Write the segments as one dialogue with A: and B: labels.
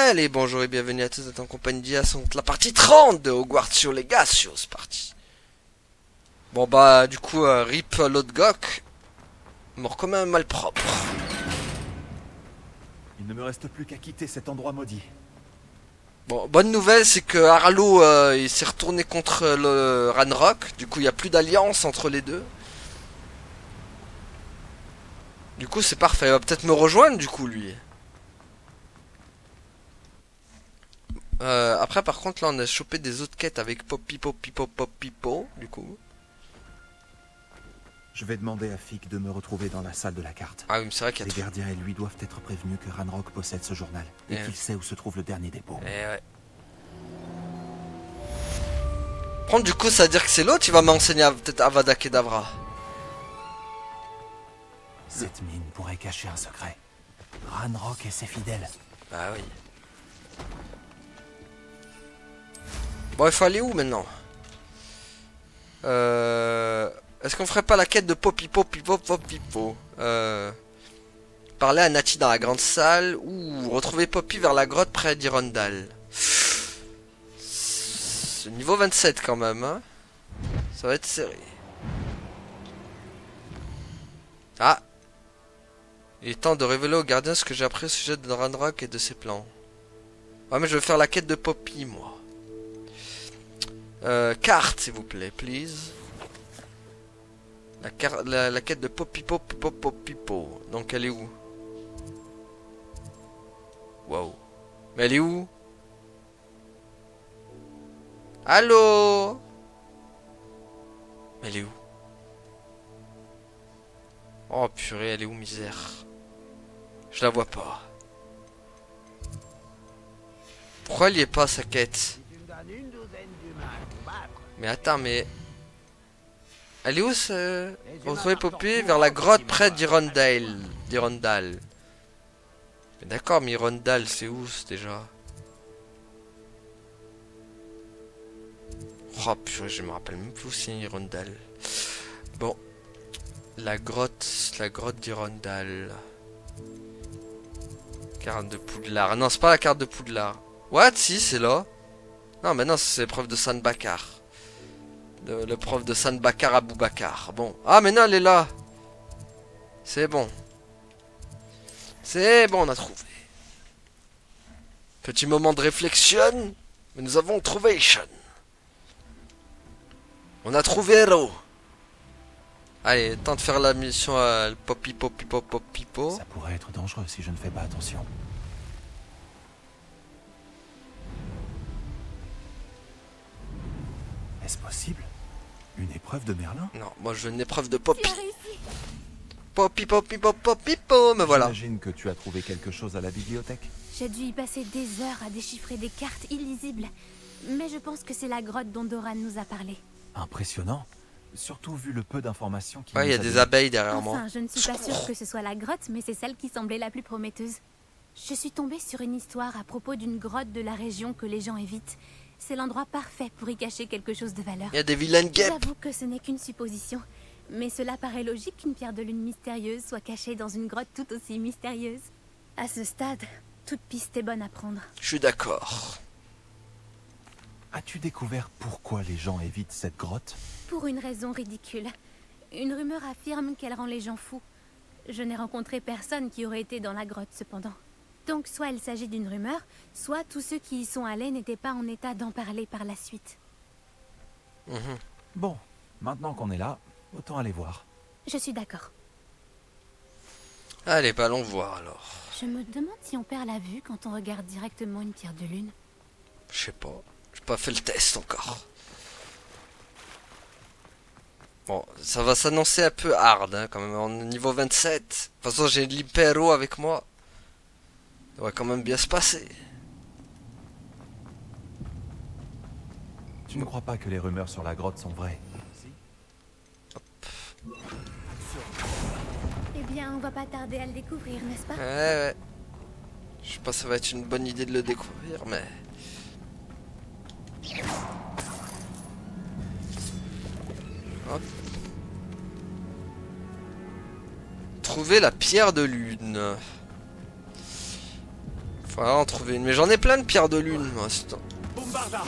A: Allez, bonjour et bienvenue à tous, vous êtes en compagnie d'IA, c'est la partie 30 de Hogwarts sur Legacy, c'est parti. Bon bah, du coup, RIP Lodgok, mort comme un malpropre.
B: Il ne me reste plus qu'à quitter cet endroit maudit.
A: Bon, bonne nouvelle, c'est que Harlow, il s'est retourné contre le Ranrock, du coup il n'y a plus d'alliance entre les deux. Du coup c'est parfait, il va peut-être me rejoindre du coup lui. Après par contre là on a chopé des autres quêtes avec Popipo, du coup.
B: Je vais demander à Fick de me retrouver dans la salle de la carte.
A: Ah oui mais c'est vrai qu'il y a
B: Les gardiens et lui doivent être prévenus que Ranrock possède ce journal et qu'il sait où se trouve le dernier dépôt.
A: Ouais. Prendre du coup ça veut dire que c'est l'autre, il va m'enseigner peut-être Avada Kedavra.
B: Cette mine pourrait cacher un secret. Ranrock et ses fidèles.
A: Ah oui. Bon il faut aller où maintenant? Est-ce qu'on ferait pas la quête de Popipo? Parler à Nati dans la grande salle ou retrouver Poppy vers la grotte près d'Hirondale. C'est niveau 27 quand même, hein. Ça va être serré. Ah. Il est temps de révéler aux gardiens ce que j'ai appris au sujet de Ranrock et de ses plans. Ouais mais je vais faire la quête de Poppy moi. Carte s'il vous plaît, please. La quête de Popipo. Donc elle est où? Wow. Mais elle est où? Allô? Elle est où? Oh purée, elle est où misère? Je la vois pas. Pourquoi il y est pas sa quête? Mais attends, mais... Elle est où ce... Retrouver Poppy vers la grotte près d'Hirondale. Mais d'accord, mais Hirondale, c'est où déjà? Oh purée, je me rappelle même plus où c'est Hirondale. Bon. La grotte d'Hirondale. Carte de Poudlard. Non, c'est pas la carte de Poudlard. What? Si, c'est là. Non, mais non, c'est l'épreuve de San Bakar. Le prof de San Bakar à Boubacar. Bon. Ah, mais non, elle est là. C'est bon. C'est bon, on a trouvé. Petit moment de réflexion. Mais nous avons trouvé. On a trouvé Hero. Allez, temps de faire la mission à Popipo.
B: Ça pourrait être dangereux si je ne fais pas attention. Est-ce possible? Une épreuve de Merlin?
A: Non, moi je veux une épreuve de Poppy. Popipo, me voilà.
B: J'imagine que tu as trouvé quelque chose à la bibliothèque.
C: J'ai dû y passer des heures à déchiffrer des cartes illisibles. Mais je pense que c'est la grotte dont Doran nous a parlé.
B: Impressionnant. Surtout vu le peu d'informations qu'il
A: Ouais, il y a des abeilles derrière moi.
C: Enfin, je ne suis pas sûre que ce soit la grotte, mais c'est celle qui semblait la plus prometteuse. Je suis tombée sur une histoire à propos d'une grotte de la région que les gens évitent. C'est l'endroit parfait pour y cacher quelque chose de valeur.
A: Il y a des vilaines guêpes.
C: J'avoue que ce n'est qu'une supposition. Mais cela paraît logique qu'une pierre de lune mystérieuse soit cachée dans une grotte tout aussi mystérieuse. À ce stade, toute piste est bonne à prendre.
A: Je suis d'accord.
B: As-tu découvert pourquoi les gens évitent cette grotte?
C: Pour une raison ridicule. Une rumeur affirme qu'elle rend les gens fous. Je n'ai rencontré personne qui aurait été dans la grotte cependant. Donc soit il s'agit d'une rumeur, soit tous ceux qui y sont allés n'étaient pas en état d'en parler par la suite.
B: Bon, maintenant qu'on est là, autant aller voir.
C: Je suis d'accord.
A: Allez, bah allons voir alors.
C: Je me demande si on perd la vue quand on regarde directement une pierre de lune.
A: Je sais pas. J'ai pas fait le test encore. Bon, ça va s'annoncer un peu hard, hein, quand même. On est niveau 27. De toute façon, j'ai l'Hypero avec moi. Ça va quand même bien se passer.
B: Tu ne crois pas que les rumeurs sur la grotte sont vraies? Si.
C: Eh bien, on va pas tarder à le découvrir, n'est-ce pas?
A: Ouais. Je sais pas si ça va être une bonne idée de le découvrir, mais... Hop. Trouver la pierre de lune. Faudra en trouver une. Mais j'en ai plein de pierres de lune, moi.
B: Bombarda.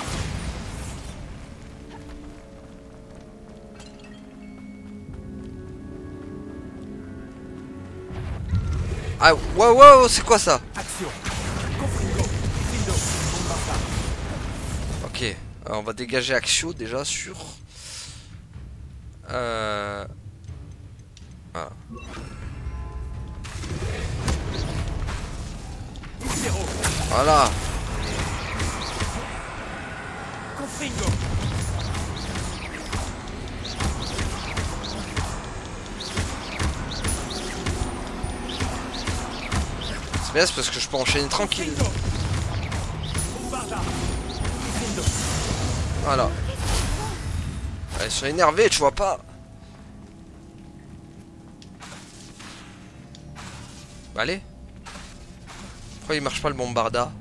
A: Ah, wow, wow, c'est quoi ça?
B: Action. Confringo. Findo. Bombarda.
A: Ok, alors on va dégager Axio déjà sur. Voilà.
B: Zéro.
A: Voilà.
B: Confringo.
A: C'est bien, c'est parce que je peux enchaîner tranquille.
B: Bombarda. Findo.
A: Voilà. Ah, ils sont énervés, tu vois pas. Bah, allez. Pourquoi il marche pas le bombarda?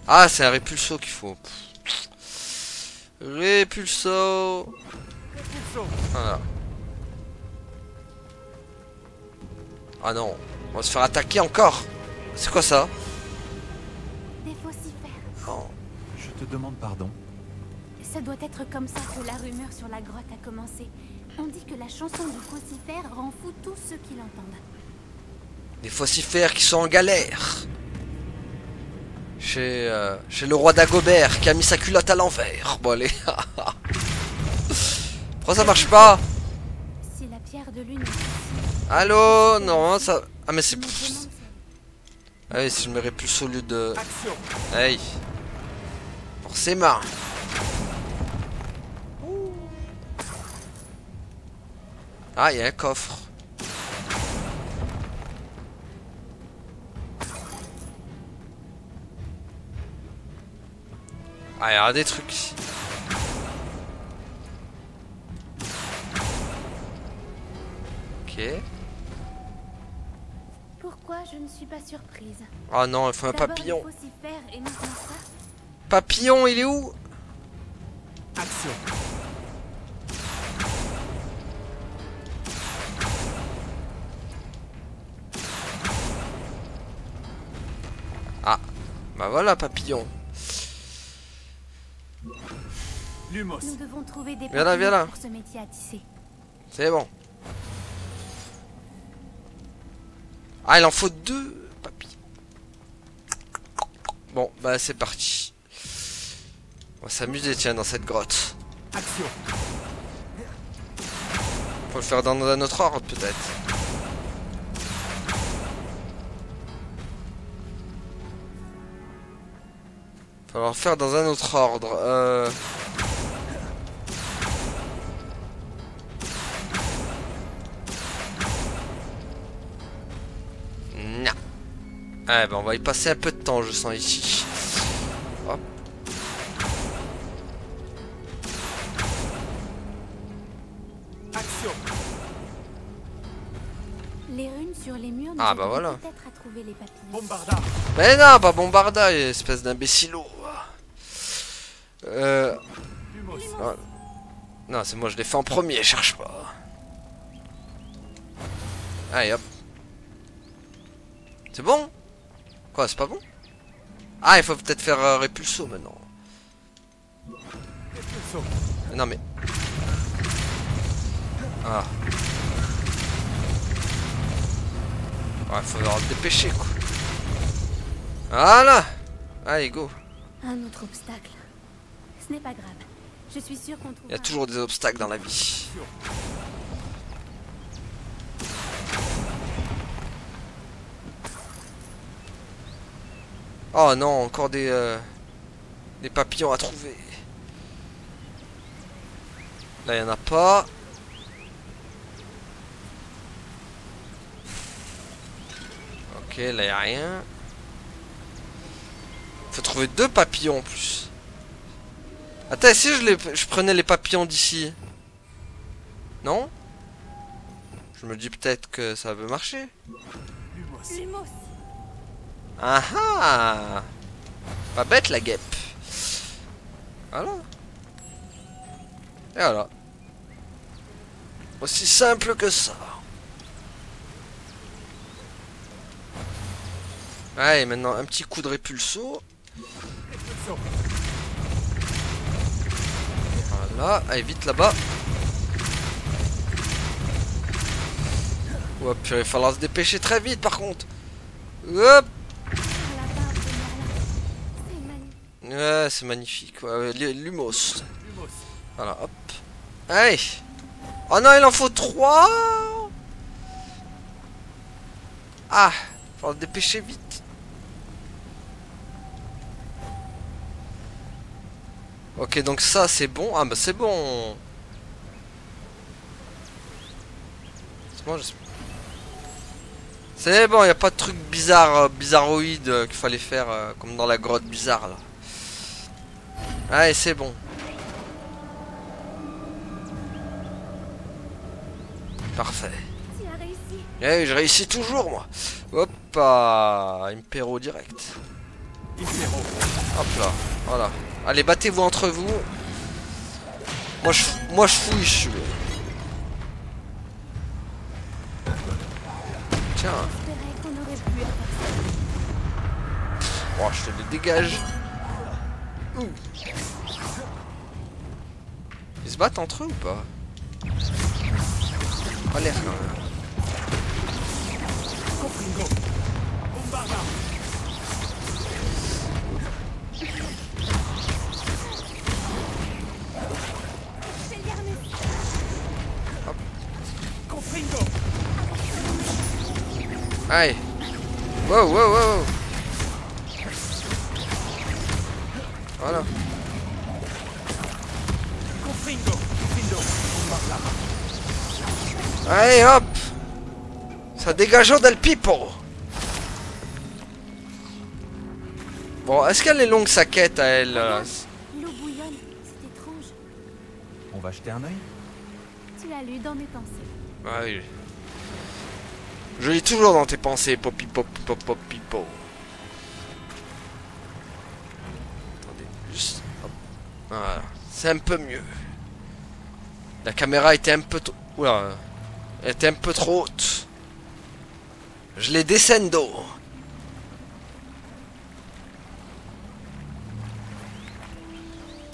A: Ah, c'est un répulso qu'il faut. Répulso.
B: Repulso.
A: Voilà. Ah non, on va se faire attaquer encore. C'est quoi ça?
C: Des faucifères.
A: Oh.
B: Je te demande pardon.
C: Ça doit être comme ça que la rumeur sur la grotte a commencé. On dit que la chanson du faucifère rend fou tous ceux qui l'entendent.
A: Des faucifères qui sont en galère. Chez le roi d'Agobert qui a mis sa culotte à l'envers. Bon allez. Pourquoi ça marche pas?
C: Si la pierre de lune...
A: Allô? Non, ça... Ah mais c'est...
C: Je me demande si
A: Ah oui, si je me répulse au lieu de...
B: Action.
A: Hey. Forcément. Ah, il y a un coffre. Ah, il y a des trucs ici. Ok.
C: Pourquoi je ne suis pas surprise?
A: Oh non, il faut un
C: D'abord
A: papillon.
C: les faucifères et maintenant ça.
A: Papillon, il est où?
B: Action.
A: Ah, bah voilà, papillon.
B: Lumos.
C: Nous devons trouver des
A: Viens là, viens là.
C: pour ce métier à tisser.
A: C'est bon. Ah, il en faut 2 papillons. Bon, bah c'est parti. On va s'amuser, tiens, dans cette grotte.
B: Action.
A: Faut le faire dans un autre ordre, peut-être. Faut le faire dans un autre ordre. Non. Ah, bah on va y passer un peu de temps, je sens ici. Hop.
B: Action.
C: Les runes sur les murs nous
A: Ah, bah
C: aideraient
A: voilà.
C: peut-être à trouver les papillons.
B: Bombarda.
A: Mais non, pas Bombarda, espèce d'imbécilo.
B: Lumos.
A: Ah. Non, c'est moi, je l'ai fait en premier, cherche pas. Allez, hop. C'est bon? Quoi, c'est pas bon? Ah, il faut peut-être faire répulso maintenant.
B: Repulso.
A: Non, mais... Ah. Ouais, faut leur dépêcher, quoi. Voilà. Allez, go.
C: Un autre obstacle. Ce n'est pas grave. Je suis sûre qu'on trouvera...
A: Il y a toujours des obstacles dans la vie. Oh non, encore des papillons à trouver. Là, il n'y en a pas. Ok, là, il n'y a rien. Faut trouver 2 papillons en plus. Attends, et si je prenais les papillons d'ici? Non? Je me dis peut-être que ça veut marcher.
B: Lumos.
C: Lumos.
A: Ah ah! Pas bête la guêpe. Voilà. Et voilà. Aussi simple que ça. Allez, maintenant un petit coup de répulso. Voilà, allez vite là-bas. Hop, il va falloir se dépêcher très vite par contre. Hop. Ouais, c'est magnifique. Ouais, Lumos. Voilà, hop. Allez. Oh non, il en faut 3. Ah, faut se dépêcher vite. Ok, donc ça c'est bon. Ah bah c'est bon. C'est bon, c'est bon, y a pas de truc bizarre, bizarroïde qu'il fallait faire comme dans la grotte bizarre là. Allez, c'est bon. Parfait.
C: Tu as réussi.
A: Eh, je réussis toujours moi. Hop, Impero direct. Hop là, voilà. Allez, battez-vous entre vous. Moi je fouille, je suis. Tiens.
C: J'espérais qu'on aurait pu avoir ça.
A: Oh, je te les dégage. Ouh. Ils se battent entre eux ou pas? Pas l'air quand même. Allez. Wow, wow, wow. Voilà. Allez, hop. Ça dégage del pipo. Bon, est-ce qu'elle est longue sa quête à elle
C: L'eau bouillonne, c'est étrange.
B: On va jeter un œil?
C: Tu as lu dans mes pensées.
A: Ah oui. Je lis toujours dans tes pensées, Poppy Pop Pop Pop Pipo. Attendez, juste. Hop. Voilà. C'est un peu mieux. La caméra était un peu trop. Oula. Elle était un peu trop haute. Je l'ai descendo.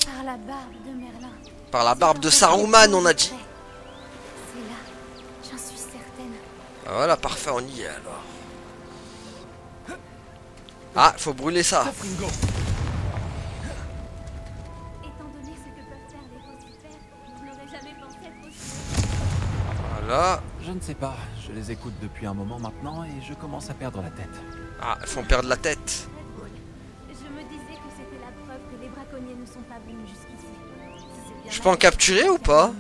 C: Par la barbe de Merlin.
A: Par la barbe de Saruman, on a dit.
C: C'est là, j'en suis certaine.
A: Ah, voilà, parfait, on y est alors. Ah, faut brûler ça.
C: Étant donné ce que peuvent faire les vocifères, je n'aurais jamais pensé être aussi...
A: Voilà.
B: Je ne sais pas, je les écoute depuis un moment maintenant et je commence à perdre la tête.
A: Ah, ils font perdre la tête.
C: Je me disais que c'était la preuve que les braconniers ne sont pas venus jusqu'ici. Si c'est bien
A: Je
C: là,
A: peux en capturer ou pas?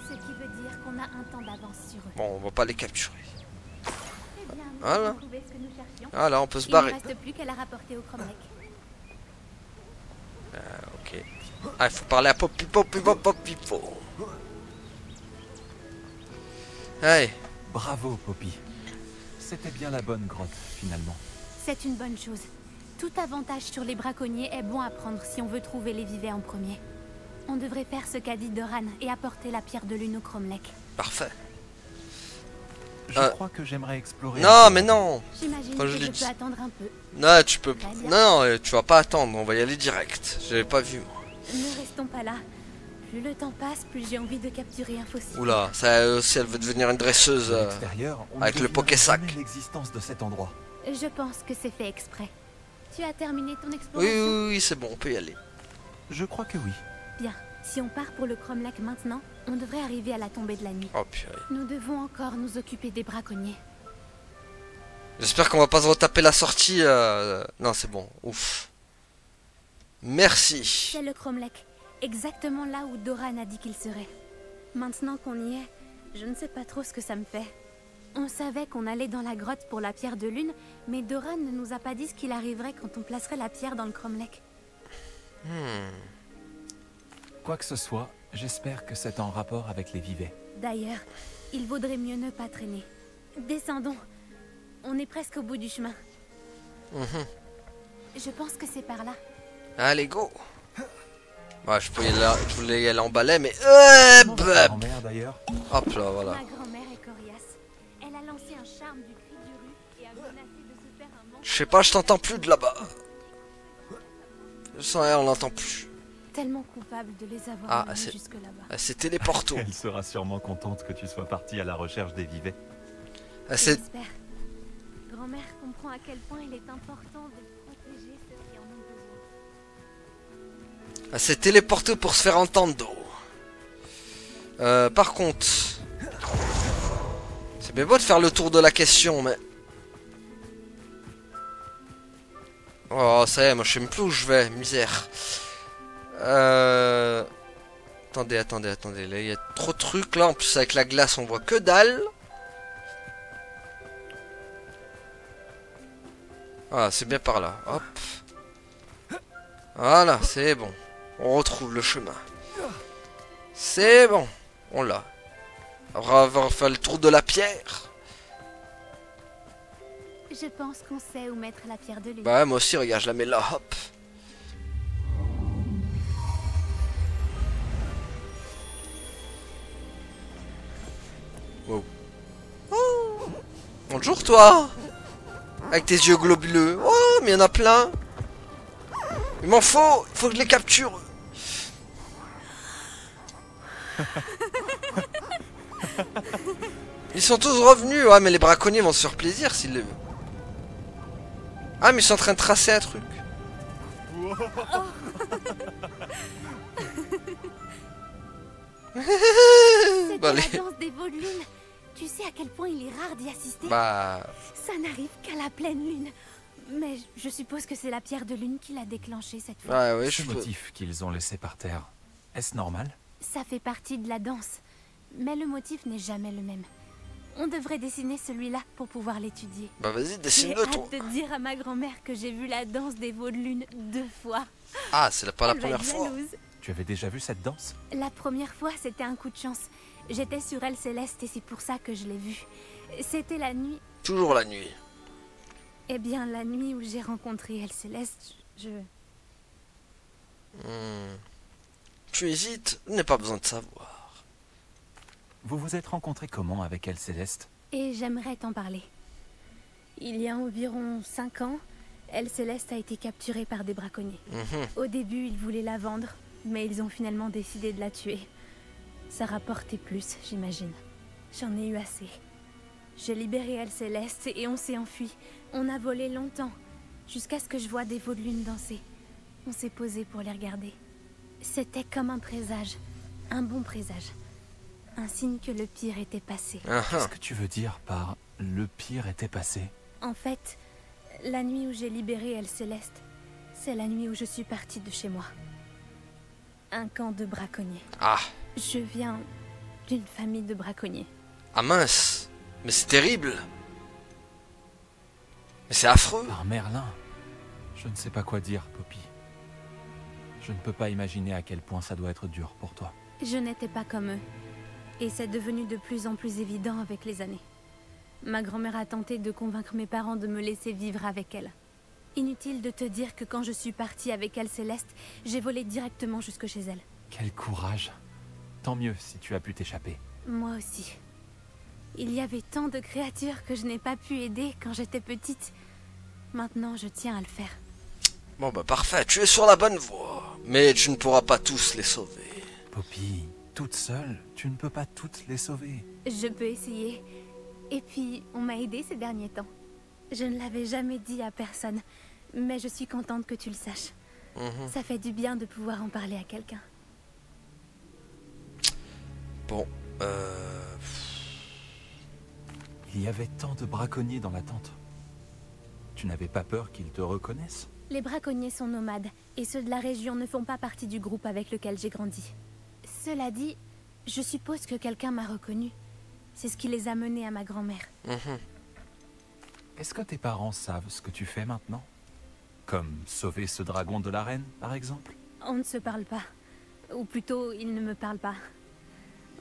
C: ce qui veut dire qu'on a un temps d'avance sur eux.
A: Bon, on va pas les capturer.
C: Eh bien, nous
A: Voilà.
C: avons trouvé ce que nous cherchions.
A: Voilà, on peut se
C: Il ne
A: barrer.
C: reste plus qu'à la rapporter au Cromlech.
A: Ok. Ah, il faut parler à Poppy Poppy Pop Pop Pipo. Allez.
B: Bravo, Poppy. C'était bien la bonne grotte, finalement.
C: C'est une bonne chose. Tout avantage sur les braconniers est bon à prendre si on veut trouver les vivets en premier. On devrait faire ce qu'a dit Doran et apporter la pierre de lune au Cromlech.
A: Parfait.
B: Je crois que j'aimerais explorer...
A: Non, mais non.
C: J'imagine
A: Enfin,
C: que
A: je
C: je
A: l'ai
C: peux
A: dit.
C: attendre un peu.
A: Non, tu peux pas.
C: Très bien.
A: Non, tu vas pas attendre. On va y aller direct. J'avais pas vu, moi.
C: Ne restons pas là. Plus le temps passe, plus j'ai envie de capturer un fossile.
A: Oula, ça aussi, elle veut devenir une dresseuse.
B: De l'extérieur, on
A: avec
B: ne
A: le
B: devinerait
A: Pokésac.
B: jamais l'existence de cet endroit.
C: Je pense que c'est fait exprès. Tu as terminé ton
A: Oui,
C: exploration?
A: oui, oui, c'est bon, on peut y aller.
B: Je crois que oui.
C: Bien. Si on part pour le Cromlech maintenant, on devrait arriver à la tombée de la nuit.
A: Oh purée.
C: Nous devons encore nous occuper des braconniers.
A: J'espère qu'on va pas se retaper la sortie. Non, c'est bon. Ouf. Merci.
C: C'est le Cromlech, exactement là où Doran a dit qu'il serait. Maintenant qu'on y est, je ne sais pas trop ce que ça me fait. On savait qu'on allait dans la grotte pour la pierre de lune, mais Doran ne nous a pas dit ce qu'il arriverait quand on placerait la pierre dans le Cromlech.
B: Quoi que ce soit, j'espère que c'est en rapport avec les vivets.
C: D'ailleurs, il vaudrait mieux ne pas traîner. Descendons. On est presque au bout du chemin. Je pense que c'est par là.
A: Allez, go. Ouais, je voulais y aller en balai, mais...
B: Comment va ta grand-mère, d'ailleurs?
A: Hop là, voilà.
C: Ma grand-mère est coriace. Elle a lancé un charme du cri du rue et a menacé de se faire un
A: Je sais pas, je t'entends plus de là-bas. Je sens rien, on l'entend plus.
C: Tellement coupable de les avoir
A: Ah,
C: menés
A: c'est-
C: jusque là-bas.
A: Elle s'est téléportée.
B: Elle sera sûrement contente que tu sois parti à la recherche des vivets.
A: Elle s'est...
C: J'espère. Grand-mère comprend à quel point il est important de protéger ceux qui en ont besoin.
A: Elle s'est téléportée pour se faire entendre. Par contre... C'est bien beau de faire le tour de la question, mais... Oh, ça y est, moi je sais même plus où je vais, misère. Attendez, là il y a trop de trucs là, en plus avec la glace on voit que dalle. Ah, c'est bien par là, hop. Voilà, c'est bon. On retrouve le chemin. C'est bon, on l'a. On va faire le tour de la pierre.
C: Je pense qu'on sait où mettre la pierre de lune.
A: Bah moi aussi, regarde, je la mets là, hop. Wow. Oh, bonjour toi. Avec tes yeux globuleux. Oh, mais il y en a plein. Il m'en faut. Il faut que je les capture. Ils sont tous revenus. Ouais, mais les braconniers vont se faire plaisir s'ils le... Ah, mais ils sont en train de tracer un truc.
C: C'était
A: Bah,
C: la
A: les-
C: danse des veaux de lune. Tu sais à quel point il est rare d'y assister.
A: Bah...
C: Ça n'arrive qu'à la pleine lune. Mais je suppose que c'est la pierre de lune qui l'a déclenché cette fois.
A: Ouais, ouais,
B: Ce
A: je peux...
B: motif qu'ils ont laissé par terre, est-ce normal?
C: Ça fait partie de la danse. Mais le motif n'est jamais le même. On devrait dessiner celui-là pour pouvoir l'étudier.
A: Bah vas-y,
C: J'ai
A: dessine-le toi.
C: hâte de dire à ma grand-mère que j'ai vu la danse des veaux de lune 2 fois.
A: Ah, c'est pas la
C: Elle va
A: première
C: être
A: fois.
C: jalouse.
B: Tu avais déjà vu cette danse?
C: La première fois, c'était un coup de chance. J'étais sur Elle Céleste et c'est pour ça que je l'ai vue. C'était la nuit.
A: Toujours la nuit.
C: Eh bien, la nuit où j'ai rencontré Elle Céleste, je...
A: Tu hésites, je n'ai pas besoin de savoir.
B: Vous vous êtes rencontrés comment avec Elle Céleste?
C: Et j'aimerais t'en parler. Il y a environ 5 ans, Elle Céleste a été capturée par des braconniers. Au début, ils voulaient la vendre, mais ils ont finalement décidé de la tuer. Ça rapportait plus, j'imagine. J'en ai eu assez. J'ai libéré Elle Céleste et on s'est enfui. On a volé longtemps, jusqu'à ce que je vois des veaux de lune danser. On s'est posé pour les regarder. C'était comme un présage, un bon présage. Un signe que le pire était passé.
B: Qu'est-ce que tu veux dire par « le pire était passé » ?
C: En fait, la nuit où j'ai libéré Elle Céleste, c'est la nuit où je suis partie de chez moi. Un camp de braconniers.
A: Ah,
C: Je viens d'une famille de braconniers.
A: ah mince. Mais c'est terrible. Mais c'est affreux.
B: Par Merlin, je ne sais pas quoi dire, Poppy. Je ne peux pas imaginer à quel point ça doit être dur pour toi.
C: Je n'étais pas comme eux. Et c'est devenu de plus en plus évident avec les années. Ma grand-mère a tenté de convaincre mes parents de me laisser vivre avec elle. Inutile de te dire que quand je suis partie avec Elle Céleste, j'ai volé directement jusque chez elle.
B: Quel courage. Tant mieux si tu as pu t'échapper.
C: Moi aussi. Il y avait tant de créatures que je n'ai pas pu aider quand j'étais petite. Maintenant, je tiens à le faire.
A: Bon bah parfait, tu es sur la bonne voie. Mais tu ne pourras pas tous les sauver.
B: Poppy, toute seule, tu ne peux pas toutes les sauver.
C: Je peux essayer. Et puis, on m'a aidé ces derniers temps. Je ne l'avais jamais dit à personne, mais je suis contente que tu le saches. Ça fait du bien de pouvoir en parler à quelqu'un.
A: Bon,
B: Il y avait tant de braconniers dans la tente. Tu n'avais pas peur qu'ils te reconnaissent?
C: Les braconniers sont nomades, et ceux de la région ne font pas partie du groupe avec lequel j'ai grandi. Cela dit, je suppose que quelqu'un m'a reconnu. C'est ce qui les a menés à ma grand-mère.
B: Est-ce que tes parents savent ce que tu fais maintenant? Comme sauver ce dragon de la reine, par exemple?
C: On ne se parle pas. Ou plutôt, ils ne me parlent pas.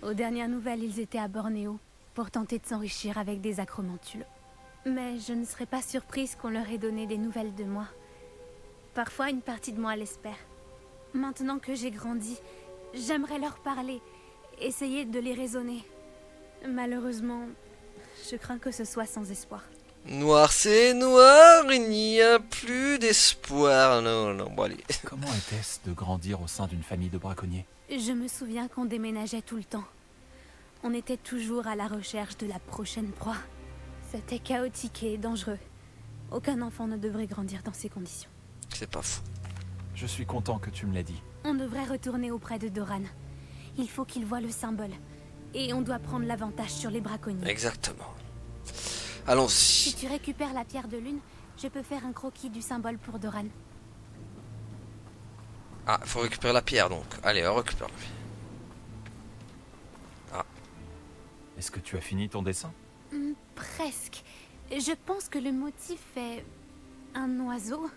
C: Aux dernières nouvelles, ils étaient à Bornéo pour tenter de s'enrichir avec des acromantules. Mais je ne serais pas surprise qu'on leur ait donné des nouvelles de moi. Parfois, une partie de moi l'espère. Maintenant que j'ai grandi, j'aimerais leur parler, essayer de les raisonner. Malheureusement, je crains que ce soit sans espoir.
A: Noir, c'est noir, il n'y a plus d'espoir. Non, non, bon allez.
B: Comment était-ce de grandir au sein d'une famille de braconniers?
C: Je me souviens qu'on déménageait tout le temps. On était toujours à la recherche de la prochaine proie. C'était chaotique et dangereux. Aucun enfant ne devrait grandir dans ces conditions.
A: C'est pas fou.
B: Je suis content que tu me l'aies dit.
C: On devrait retourner auprès de Doran. Il faut qu'il voie le symbole. Et on doit prendre l'avantage sur les braconniers.
A: Exactement.
C: Si
A: Allons-y.
C: tu récupères la pierre de lune, je peux faire un croquis du symbole pour Doran.
A: Ah, faut récupérer la pierre donc. Allez, on récupère.
B: Est-ce que tu as fini ton dessin?
C: Presque. Je pense que le motif est un oiseau.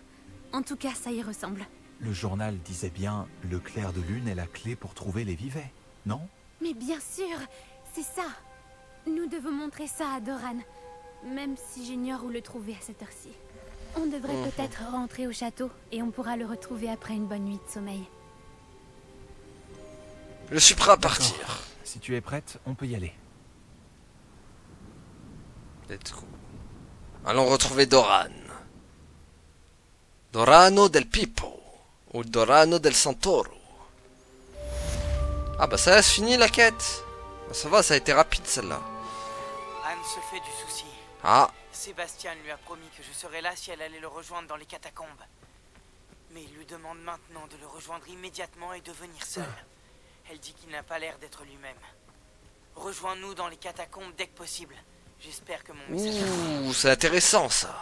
C: En tout cas, ça y ressemble.
B: Le journal disait bien « Le clair de lune est la clé pour trouver les vivets », non?
C: Mais bien sûr, c'est ça. Nous devons montrer ça à Doran. Même si j'ignore où le trouver à cette heure-ci. On devrait peut-être rentrer au château et on pourra le retrouver après une bonne nuit de sommeil.
A: Je suis prêt à partir.
B: Si tu es prête, on peut y aller.
A: Let's go. Allons retrouver Doran. Dorano del Pipo. Ou Dorano del Santoro. Ah bah ça c'est fini la quête. Bah, ça va, ça a été rapide celle-là.
D: Anne se fait du souci.
A: Ah,
D: Sébastien lui a promis que je serais là si elle allait le rejoindre dans les catacombes. Mais il lui demande maintenant de le rejoindre immédiatement et de venir seul. Elle dit qu'il n'a pas l'air d'être lui-même. Rejoins-nous dans les catacombes dès que possible. J'espère que mon message...
A: ouh, c'est intéressant ça.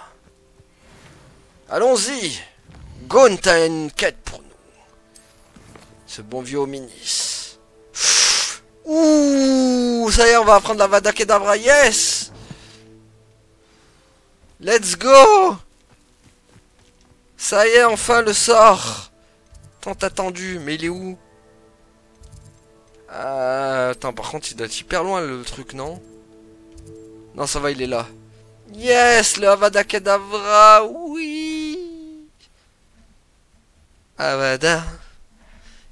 A: Allons-y. Gon, t'as une quête pour nous. Ce bon vieux Hominis. Ouh, ça y est, on va apprendre la Vada Kedavra, yes. Let's go. Ça y est, enfin le sort. Tant attendu, mais il est où? Attends, par contre, il doit être hyper loin le truc, non? Non, ça va, il est là. Yes, le Avada Kedavra, oui. Avada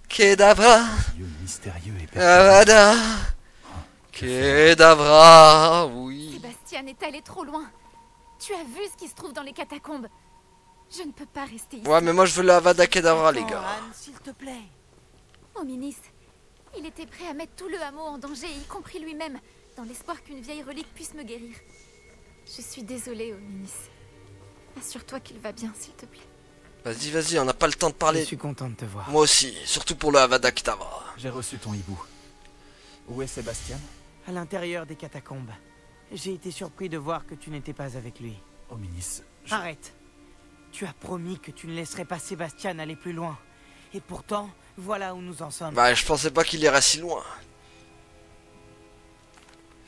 A: Kedavra,
B: Lieu mystérieux et
A: Avada Kedavra, oui.
C: Sébastien est allé trop loin. Tu as vu ce qui se trouve dans les catacombes? Je ne peux pas rester ici.
A: Ouais, mais moi je veux le Avada Kedavra, les
D: Attends,
A: gars.
D: Anne, s'il te plaît.
C: Hominis, il était prêt à mettre tout le hameau en danger, y compris lui-même, dans l'espoir qu'une vieille relique puisse me guérir. Je suis désolée, Hominis. Assure-toi qu'il va bien, s'il te plaît.
A: Vas-y, vas-y, on n'a pas le temps de
D: Je
A: parler.
D: suis content de te voir.
A: Moi aussi, surtout pour le Avada Kedavra.
B: J'ai reçu ton hibou. Où est Sébastien?
D: À l'intérieur des catacombes. J'ai été surpris de voir que tu n'étais pas avec lui.
B: Hominis,
D: Arrête. Tu as promis que tu ne laisserais pas Sébastien aller plus loin. Et pourtant, voilà où nous en sommes.
A: Bah, je pensais pas qu'il irait si loin.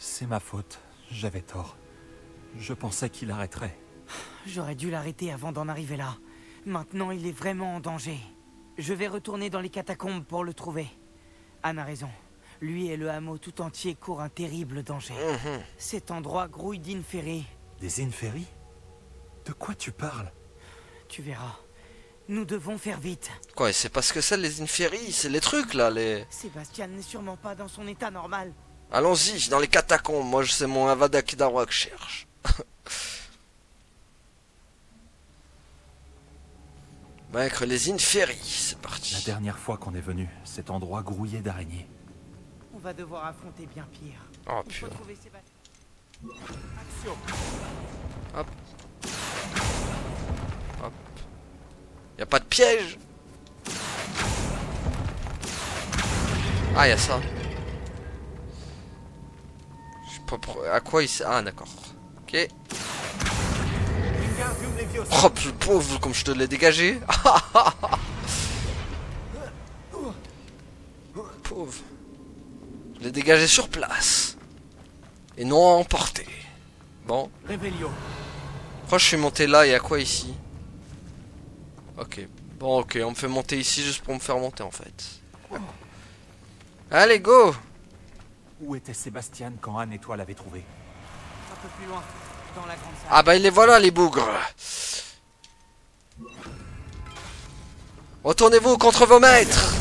B: c'est ma faute. J'avais tort. Je pensais qu'il arrêterait.
D: J'aurais dû l'arrêter avant d'en arriver là. Maintenant, il est vraiment en danger. Je vais retourner dans les catacombes pour le trouver. Anne a raison. Lui et le hameau tout entier courent un terrible danger. Cet endroit grouille d'inféries.
B: Des Inferi? De quoi tu parles?
D: Tu verras. Nous devons faire vite.
A: Quoi, c'est pas ce que c'est les Inferi, c'est les trucs là, les...
D: Sébastien n'est sûrement pas dans son état normal.
A: Allons-y, dans les catacombes, moi c'est mon Avada Kedavra que je cherche. Vaincre les Inferi, c'est
B: La
A: parti.
B: dernière fois qu'on est venu, cet endroit grouillait d'araignées.
D: On va devoir affronter bien pire.
A: Oh
D: Il faut
A: putain.
D: trouver Sébastien.
A: Hop. Y a pas de piège. Ah, y a ça. Je sais pas à quoi il sert. Ah, d'accord. Ok. Oh, le pauvre, comme je te l'ai dégagé. Pauvre. Je l'ai dégagé sur place. Et non à emporter. Bon.
D: Revelio.
A: Pourquoi je suis monté là et à quoi ici? Ok. Bon, ok, on me fait monter ici juste pour me faire monter en fait. Allez, go!
B: Où était Sébastien quand Anne et toi l'avez trouvé?
D: Un peu plus loin, dans la grande salle.
A: Ah bah, les voilà, les bougres! Retournez-vous contre vos maîtres!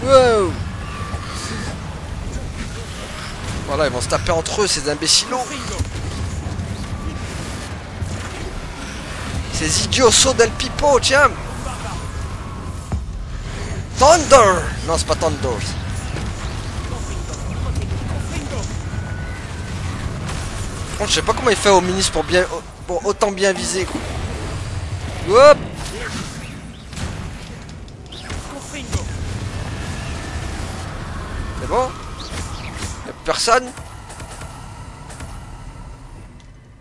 A: Wow! Voilà, ils vont se taper entre eux, ces imbécilos! Ces idiots del pipo, tiens. Thunder. Non, c'est pas Thunder. Je sais pas comment il fait au ministre pour autant bien viser, quoi. Hop. C'est bon? Y'a personne?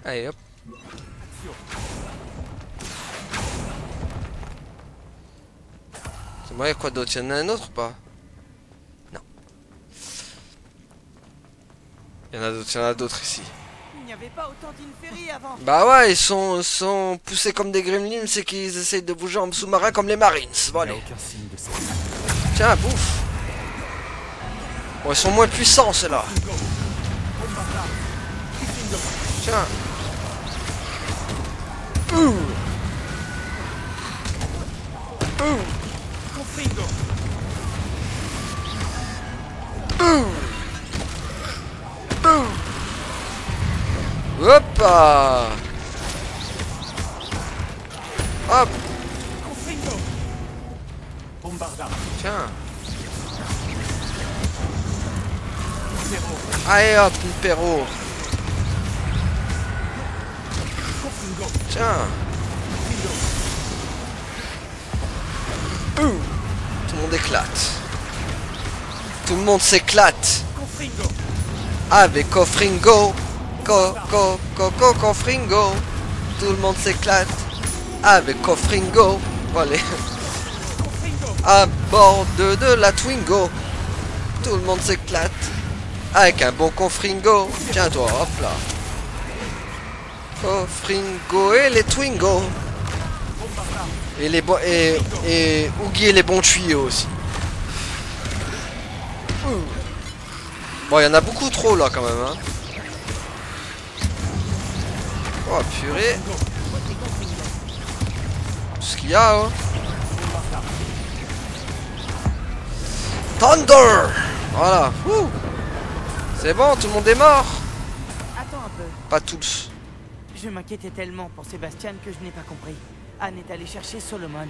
A: Allez hop. C'est moi, y'a quoi d'autre? Y'en a un autre ou pas? Non. Y'en a d'autres ici.
D: Il n'y avait pas autant d'Inferi avant.
A: Bah ouais, ils sont poussés comme des gremlins, c'est qu'ils essayent de bouger en sous-marin comme les Marines. Bon,
B: Il n'y a
A: allez.
B: aucun signe de ça.
A: Tiens, bouffe. Bon, ils sont moins puissants, ceux-là. Tiens. Hop. Hop.
B: Bombarda.
A: Tiens. Allez hop, Impero. Tiens. Tout le monde éclate. Tout le monde s'éclate. Avec Cofringo. Cofringo. Tout le monde s'éclate. Avec Cofringo. Bon, allez. À bord de la Twingo. Tout le monde s'éclate. Avec un bon Cofringo. Tiens toi, hop là. Cofringo et les Twingo. Et les bons et Oogie et les bons tuyaux aussi. Bon, il y en a beaucoup trop là quand même, hein. Oh purée. Tout ce qu'il y a, hein. Thunder. Voilà. C'est bon, tout le monde est mort.
D: Attends un peu.
A: Pas tous.
D: Je m'inquiétais tellement pour Sébastien que je n'ai pas compris. Anne est allée chercher Solomon.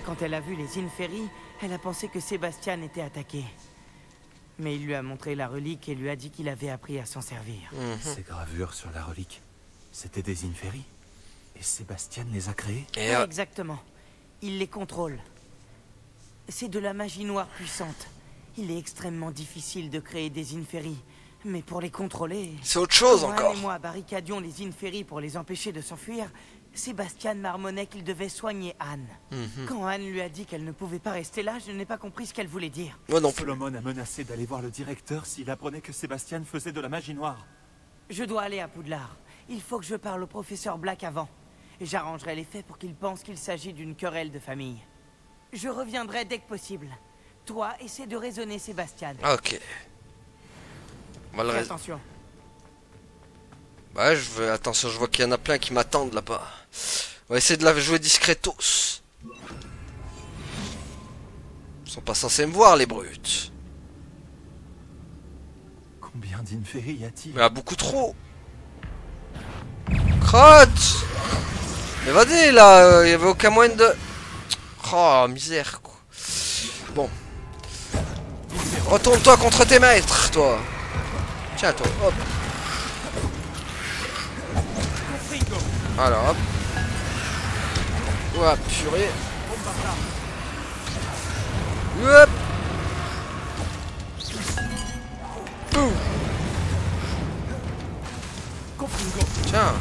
D: Quand elle a vu les Inferi, elle a pensé que Sébastien était attaqué. Mais il lui a montré la relique et lui a dit qu'il avait appris à s'en servir.
B: Ces gravures sur la relique, c'était des Inferi. Et Sébastien les a créés.
A: Et
D: Ouais, exactement. Il les contrôle. C'est de la magie noire puissante. Il est extrêmement difficile de créer des Inferi. Mais pour les contrôler...
A: c'est autre chose
D: Quand
A: encore.
D: Anne et moi barricadions les Inferi pour les empêcher de s'enfuir, Sébastien marmonnait qu'il devait soigner Anne. Quand Anne lui a dit qu'elle ne pouvait pas rester là, je n'ai pas compris ce qu'elle voulait dire.
A: Moi non plus.
B: Solomon a menacé d'aller voir le directeur s'il apprenait que Sébastien faisait de la magie noire.
D: Je dois aller à Poudlard. Il faut que je parle au professeur Black avant. J'arrangerai les faits pour qu'il pense qu'il s'agit d'une querelle de famille. Je reviendrai dès que possible. Toi, essaie de raisonner Sébastien.
A: Ok. On va le
D: Fais
A: raison.
D: attention.
A: Ouais, je veux. Attention, je vois qu'il y en a plein qui m'attendent là-bas. On va essayer de la jouer discretos. Ils sont pas censés me voir, les brutes.
B: Combien d'Inferi y a-t-il?
A: Mais il y a beaucoup trop. Crotte. Mais vas-y là, il y avait aucun moyen de... Oh, misère quoi. Bon. Retourne-toi contre tes maîtres, toi. Tiens, toi, hop. Alors, hop. Ouais, purée. Hop. Boum. Tiens.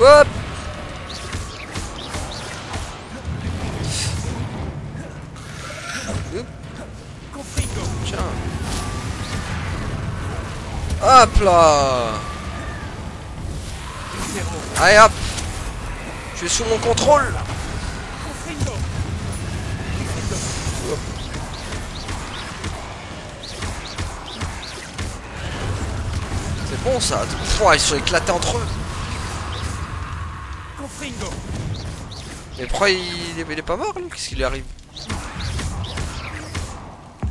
A: Hop. Tiens. Hop là. Allez hop. Je suis sous mon contrôle. C'est bon ça. Pouah, ils sont éclatés entre eux. Mais pourquoi il est pas mort lui? Qu'est-ce qui lui arrive?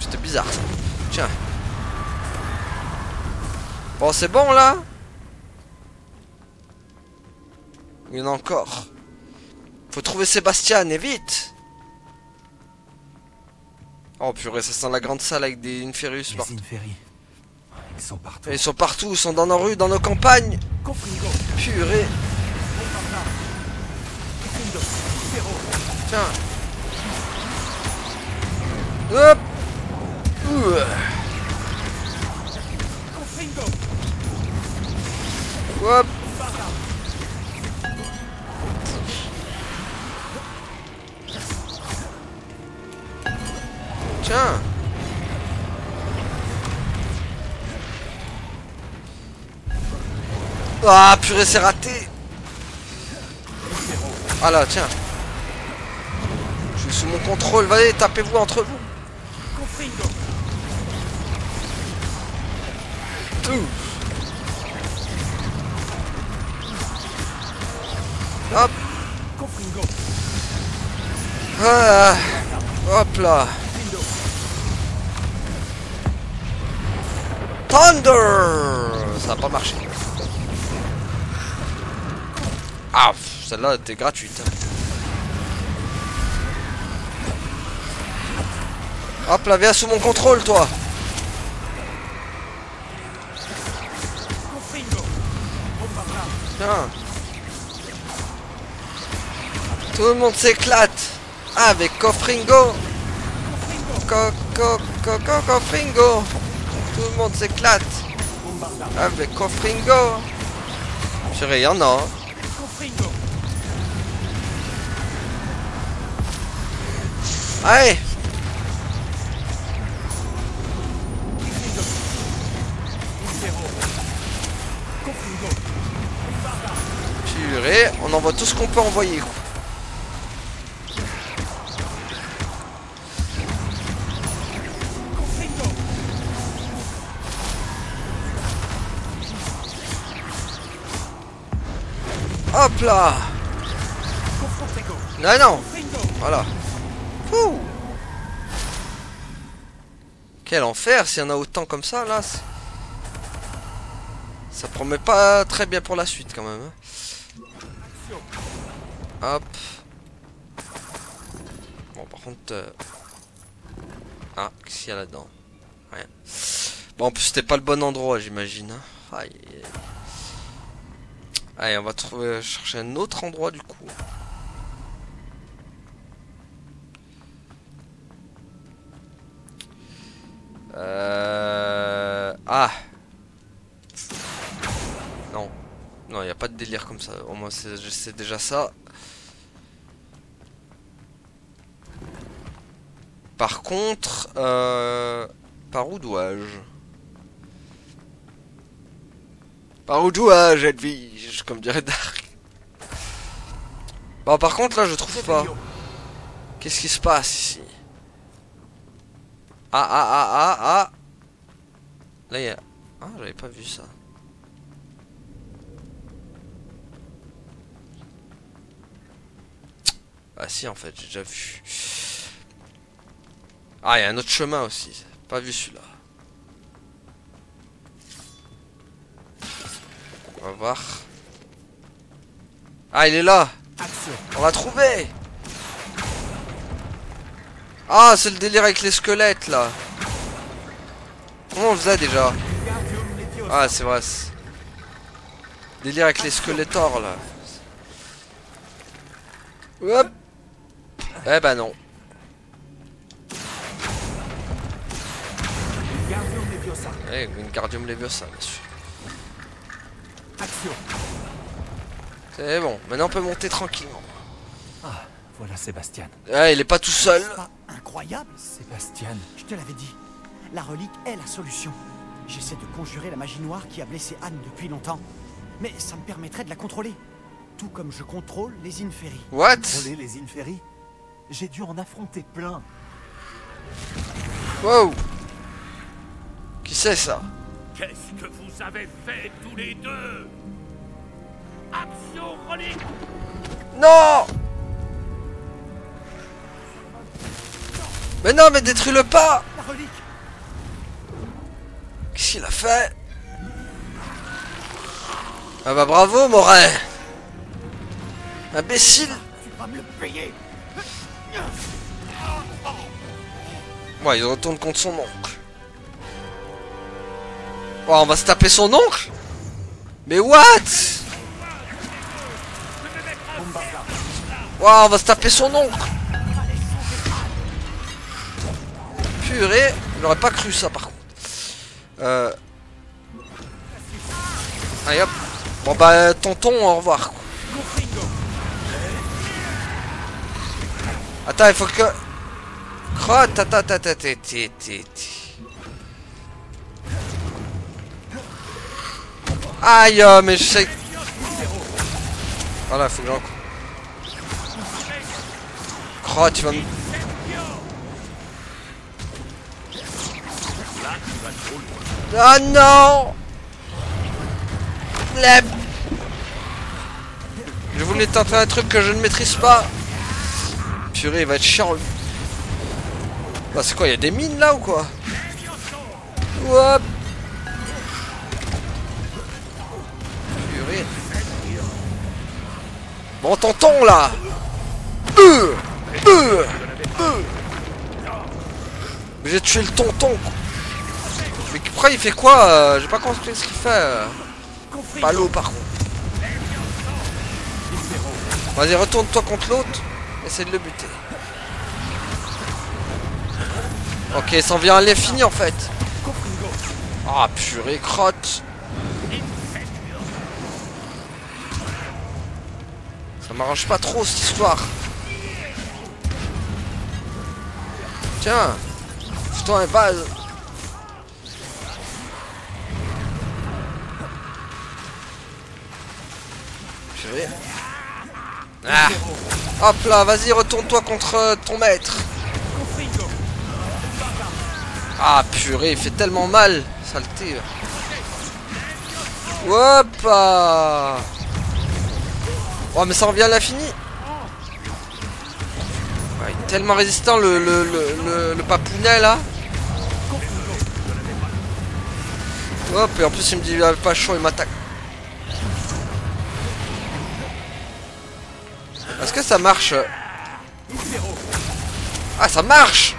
A: C'était bizarre ça. Tiens. Bon, c'est bon là? Il y en a encore. Faut trouver Sébastien, et vite. Oh purée, ça sent la grande salle avec des Inferius
B: Les
A: partout.
B: Inferi. Ils sont partout.
A: Et ils sont partout, ils sont dans nos rues, dans nos campagnes.
B: Confringo.
A: Purée.
B: Confringo. Zéro.
A: Tiens. Hop. Ouh.
B: Confringo.
A: Hop. Tiens. Ah purée, c'est raté. Ah là, tiens. Je suis sous mon contrôle. Vas-y, tapez-vous entre vous.
B: Confringo.
A: Tout. Hop.
B: Confringo.
A: Ah. Hop là. Thunder. Ça a pas marché. Ah, celle-là était gratuite. Hop là, viens sous mon contrôle, toi.
B: Confringo.
A: Tiens. Tout le monde s'éclate avec Cofringo. Cofringo. Tout le monde s'éclate avec Cofringo. Chérie, il y en a. Hein.
B: Confringo.
A: Allez. Purée, on envoie tout ce qu'on peut envoyer. Hop là. Non, non. Voilà. Ouh. Quel enfer s'il y en a autant comme ça là. Ça promet pas très bien pour la suite quand même. Hein. Hop. Bon par contre... Ah, qu'est-ce qu'il y a là-dedans? Rien. Bon en plus c'était pas le bon endroit j'imagine. Hein. Aïe. Allez, on va trouver, chercher un autre endroit du coup. Ah. Non. Non, il n'y a pas de délire comme ça. Au moins, je sais déjà ça. Par contre, par où dois-je? Par où dois-je, Edwige, comme dirait Dark. Bon, par contre, là, je trouve pas. Qu'est-ce qui se passe ici? Ah. Là, il y a... Ah, j'avais pas vu ça. Ah si, en fait, j'ai déjà vu. Ah, il y a un autre chemin aussi. Pas vu celui-là. On va voir. Ah, il est là. On l'a trouvé. Ah, c'est le délire avec les squelettes, là. Comment on faisait déjà? Ah, c'est vrai. Délire avec les squelettors, là. Hop. Eh ben non. Eh, Wingardium Leviosa, monsieur. C'est bon, maintenant on peut monter tranquillement.
B: Ah, voilà Sébastien.
A: Ah, il est pas tout seul.
E: C'est pas incroyable?
B: Sébastien.
E: Je te l'avais dit. La relique est la solution. J'essaie de conjurer la magie noire qui a blessé Anne depuis longtemps. Mais ça me permettrait de la contrôler. Tout comme je contrôle les Inferi.
A: What?
B: Contrôler les Inferi. J'ai dû en affronter plein.
A: Wow. Qui c'est ça?
F: Qu'est-ce que vous avez fait tous les deux? Action relique!
A: Non. Mais non, mais détruis-le pas.
E: La relique!
A: Qu'est-ce qu'il a fait? Ah bah bravo, Morin. Imbécile.
E: Tu vas me le payer.
A: Ouais, il retourne contre son oncle. Oh, on va se taper son oncle. Mais what? Wow, on va se taper son oncle. Purée, j'aurais pas cru ça par contre. Allez hop. Bon bah tonton, au revoir. Attends, il faut que... Crotte, attends. Aïe, mais je sais... Voilà, faut que j'en... Crotte, tu vas me... Oh non! Je voulais tenter un truc que je ne maîtrise pas. Purée, il va être chiant. Bah, c'est quoi, il y a des mines là ou quoi? Hop. Purée. Bon, tonton là. Mais j'ai tué le tonton. Mais pourquoi il fait quoi? J'ai pas compris ce qu'il fait. Pas l'eau par contre. Vas-y, retourne-toi contre l'autre. Essaye de le buter. Ok, ça en vient à l'infini en fait. Ah, purée, crotte. Ça m'arrange pas trop cette histoire. Tiens. Fais-toi un base. Purée. Ah. Hop là, vas-y, retourne-toi contre ton maître. Ah purée, il fait tellement mal, saleté. Hop là. Oh mais ça revient à l'infini. Ouais, il est tellement résistant le papounet là. Hop, et en plus il me dit il a pas chaud, il m'attaque. Est-ce que ça marche? Ah, ça marche!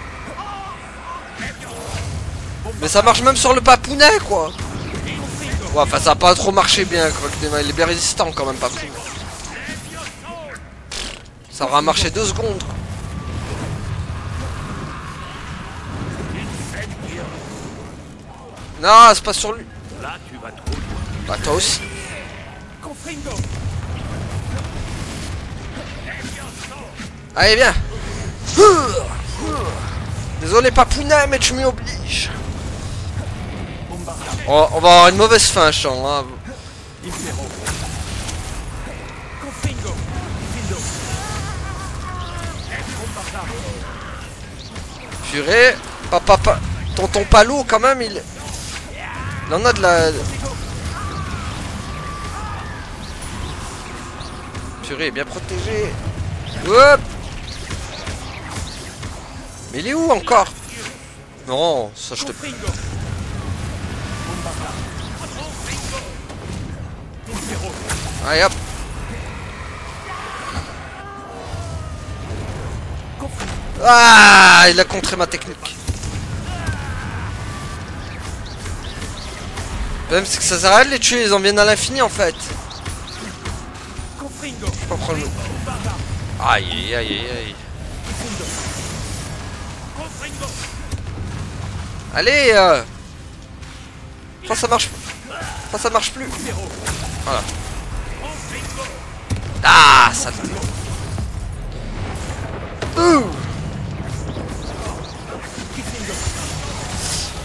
A: Mais ça marche même sur le papounet, quoi! Ouais, enfin, ça a pas trop marché bien, quoi. Il est bien résistant, quand même, papounet. Ça aura marché 2 secondes. Non, c'est pas sur lui. Bah, toi aussi. Allez, viens. Désolé, papounet, mais tu m'y obliges. On va avoir une mauvaise fin, je sens. Hein. Purée. Papa, tonton Palou, quand même, il en a de la... Purée, bien protégé. Hop. Mais il est où encore? Non, ça je te... Allez hop. Ah, il a contré ma technique. Le problème c'est que ça sert à rien de les tuer, ils en viennent à l'infini en fait. Je comprends le... Aïe aïe aïe aïe. Allez ça marche. Ça marche plus. Voilà. Ah, saleté.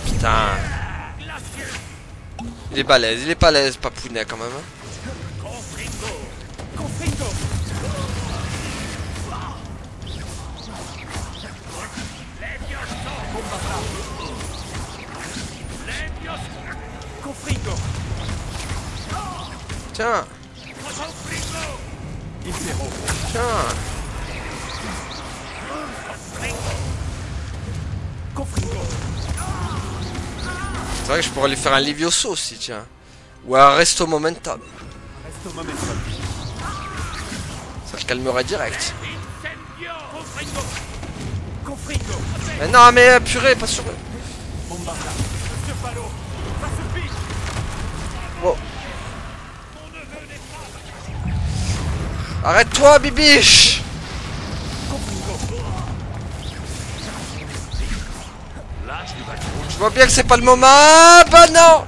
A: Putain. Il est balèze, papounet quand même. Hein. Tiens. Tiens. C'est vrai que je pourrais lui faire un Livioso aussi, tiens. Ou un Resto Momentum. Ça le calmerait direct.
F: Incendio! Confringo!
E: Confringo.
A: Mais non, mais purée, pas sur eux.
E: Bombarda. Monsieur Palo. Ça suffit.
A: Wow. Arrête-toi, bibiche!
F: Là, tu vas
A: Je vois bien que c'est pas le moment. Ah, bah non!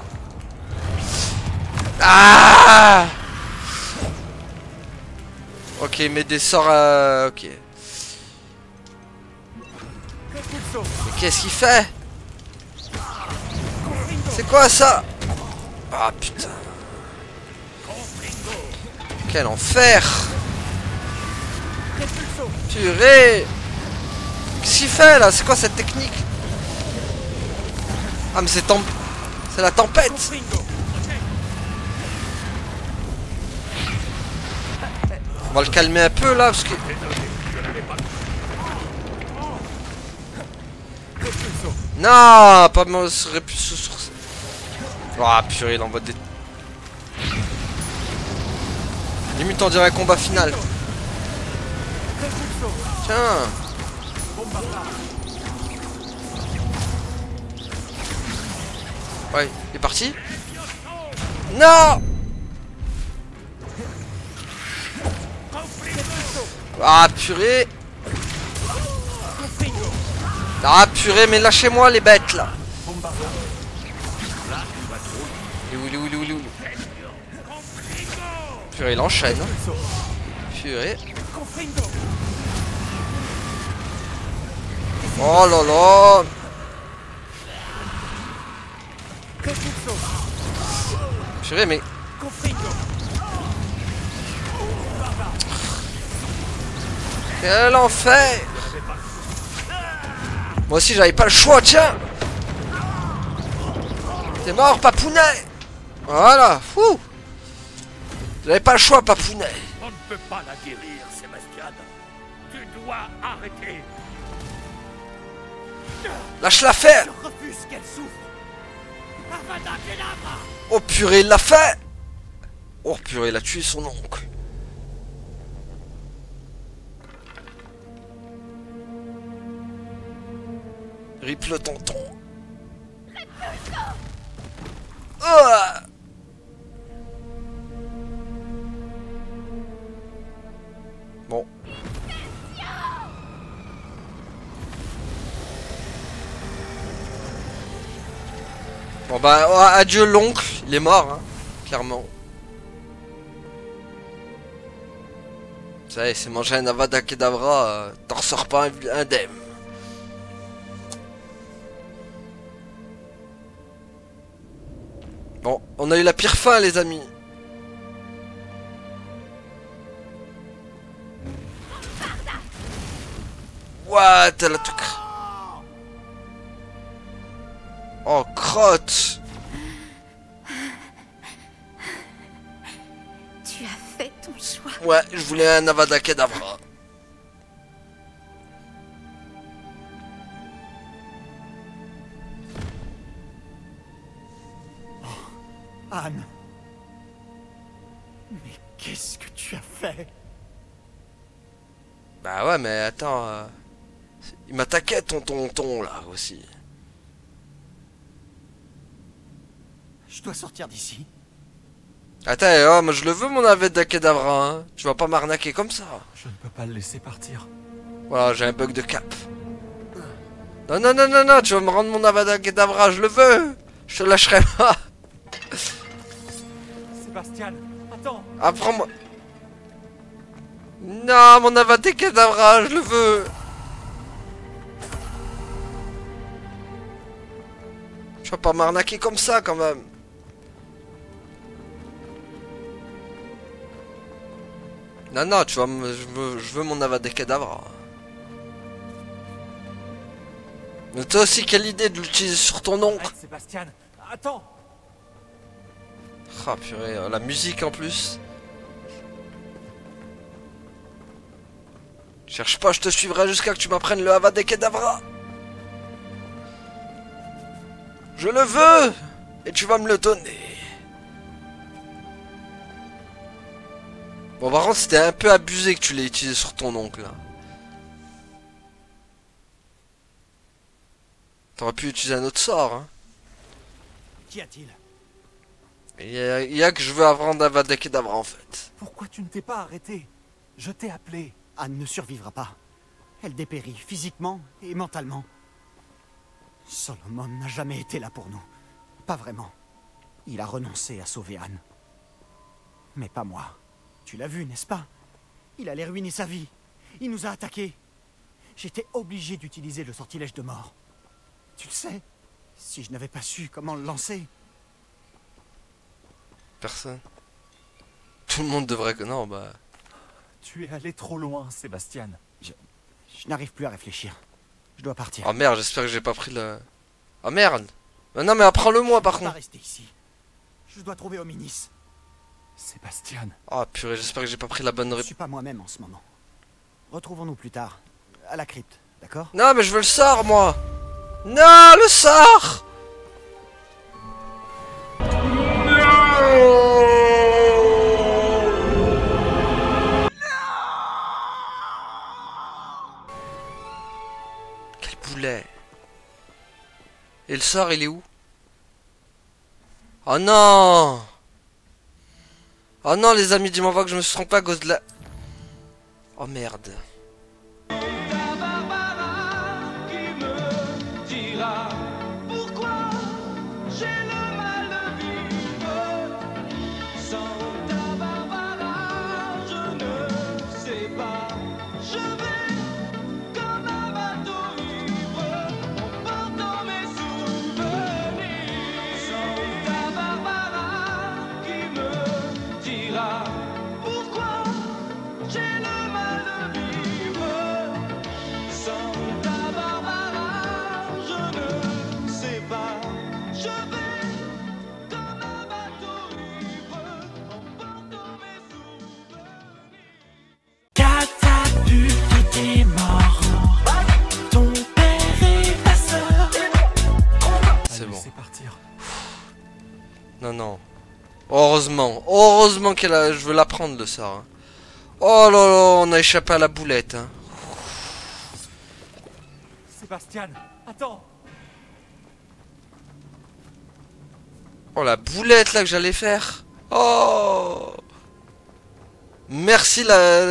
A: Ah! Ok, mais des sorts. Ok. Mais qu'est-ce qu'il fait? C'est quoi ça? Ah putain. Quel enfer! Purée! Qu'est-ce qu'il fait là? C'est quoi cette technique? Ah mais c'est la tempête! On va le calmer un peu là parce que... Non, pas me serait plus sur... Ah purée, il envoie des... Limite on dirait un combat final. Tiens. Ouais, il est parti. Non. Ah purée. Ah purée, mais lâchez-moi les bêtes là. Il est où? Purée, il enchaîne. Purée. Oh là là. Purée, mais... Quel enfer. Moi aussi j'avais pas le choix, tiens. T'es mort, papounet. Voilà, fou. J'avais pas le choix, papounet.
F: On ne peut pas la guérir, Sébastien. Tu dois arrêter.
A: Lâche l'affaire.
E: Je refuse qu'elle souffre.
F: Avada Kedavra!
A: Oh purée, il l'a fait. Oh purée, il a tué son oncle. Rip le tonton. Oh. Bon. Bon bah, oh, adieu l'oncle, il est mort, hein, clairement. Ça y est, c'est manger un Avada Kedavra, t'en ressors pas indemne. Bon, on a eu la pire fin, les amis. What? Elle a tout cr... Oh, crotte.
C: Tu as fait ton choix.
A: Ouais, je voulais un Avada Kedavra.
E: Anne. Mais qu'est-ce que tu as fait?
A: Bah ouais, mais attends... il m'attaquait ton tonton, là, aussi.
E: Je dois sortir d'ici.
A: Attends, oh, moi je le veux mon Avada Kedavra, hein. Tu vas pas m'arnaquer comme ça.
B: Je ne peux pas le laisser partir.
A: Voilà, j'ai un bug de cap. Non, non, non, non, non, tu vas me rendre mon Avada Kedavra, je le veux. Je te lâcherai pas.
E: Sébastien, attends.
A: Apprends-moi. Non, mon Avada Kedavra, je le veux. Tu vas pas m'arnaquer comme ça, quand même. Non, non, tu vas me... Je veux mon Avada Kedavra. Mais toi aussi, quelle idée de l'utiliser sur ton oncle.
E: Arrête, Sébastien, attends.
A: Ah purée, la musique en plus. Cherche pas, je te suivrai jusqu'à que tu m'apprennes le Avada Kedavra. Je le veux. Et tu vas me le donner. Bon, par contre, c'était un peu abusé que tu l'aies utilisé sur ton oncle. Là. T'aurais pu utiliser un autre sort. Hein.
E: Qu'y a-t-il?
A: Il y a que je veux apprendre Avada Kedavra en fait.
B: Pourquoi tu ne t'es pas arrêté? Je t'ai appelé.
E: Anne ne survivra pas. Elle dépérit physiquement et mentalement. Solomon n'a jamais été là pour nous. Pas vraiment. Il a renoncé à sauver Anne. Mais pas moi. Tu l'as vu, n'est-ce pas? Il allait ruiner sa vie. Il nous a attaqués. J'étais obligé d'utiliser le sortilège de mort. Tu le sais? Si je n'avais pas su comment le lancer...
A: Personne. Tout le monde devrait... Non, bah...
B: Tu es allé trop loin, Sébastien.
E: Je n'arrive plus à réfléchir. Je dois partir.
A: Oh merde, j'espère que j'ai pas pris le... Oh merde. Non mais apprends-le-moi par
E: Je ne peux pas
A: contre.
E: rester ici. Je dois trouver Hominis.
B: Sébastien.
A: Oh purée, j'espère que j'ai pas pris la bonne
E: Je
A: réponse.
E: suis pas moi-même en ce moment. Retrouvons-nous plus tard. À la crypte, d'accord?
A: Non mais je veux le sort moi. Non, le sort. Quel boulet. Et le sort il est où? Oh non. Oh non les amis, dis-moi pas que je me suis trompé à cause de la... Oh merde. C'est bon.
B: Laissez partir.
A: Non, non. Heureusement. Heureusement qu'elle a... Je veux la prendre le sort. Hein. Oh là là, on a échappé à la boulette. Hein.
B: Sébastien, attends.
A: Oh la boulette là que j'allais faire. Oh. Merci